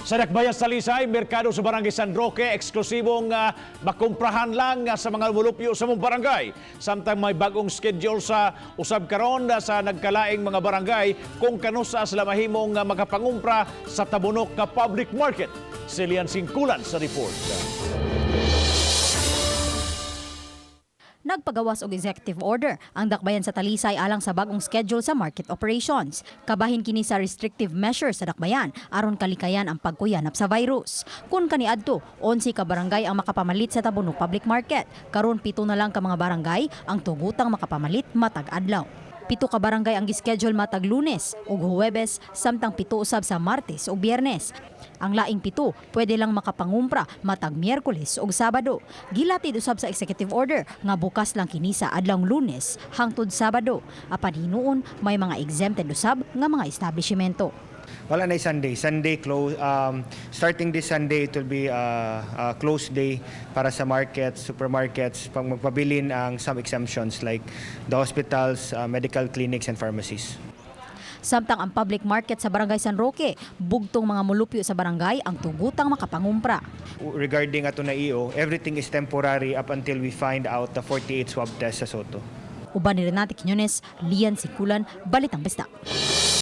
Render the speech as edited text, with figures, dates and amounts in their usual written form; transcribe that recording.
Sa Dakbayan sa Talisay, merkado sa Barangay San Roque, eksklusibong makumprahan lang sa mga mulupyo sa mong barangay. Samtang may bagong schedule sa usab karon sa nagkalaing mga barangay kung kanusa sila mahimong makapangumpra sa tabunok nga public market. Silian Singkulan sa report. Nagpagawas og executive order ang Dakbayan sa Talisay alang sa bagong schedule sa market operations. Kabahin kini sa restrictive measures sa Dakbayan aron kalikayan ang pagkuyanap sa virus. Kun kaniadto, 11 ka barangay ang makapamalit sa tabunok public market. Karon 7 na lang ka mga barangay ang tugutang makapamalit matag adlaw. 7 ka barangay ang gischedule matag Lunes ug Huwebes samtang 7 usab sa Martes ug Biyernes. Ang laing 7 pwede lang makapangumpra matag Miyerkules ug Sabado. Gilatid usab sa executive order nga bukas lang kini sa adlawng Lunes hangtod Sabado. Apan hinuon may mga exempted usab nga mga establishmento. Wala na Sunday. Sunday close. Starting this Sunday, it will be a closed day para sa markets, supermarkets, pag magpabilin ang some exemptions like the hospitals, medical clinics, and pharmacies. Samtang ang public market sa Barangay San Roque, bugtong mga mulupyo sa barangay ang tugutang makapangumpra. Regarding ato na EO, everything is temporary up until we find out the 48 swab test sa Soto. Uban ni Renate Quiñones, Lian Singkulan, Balitang Basta.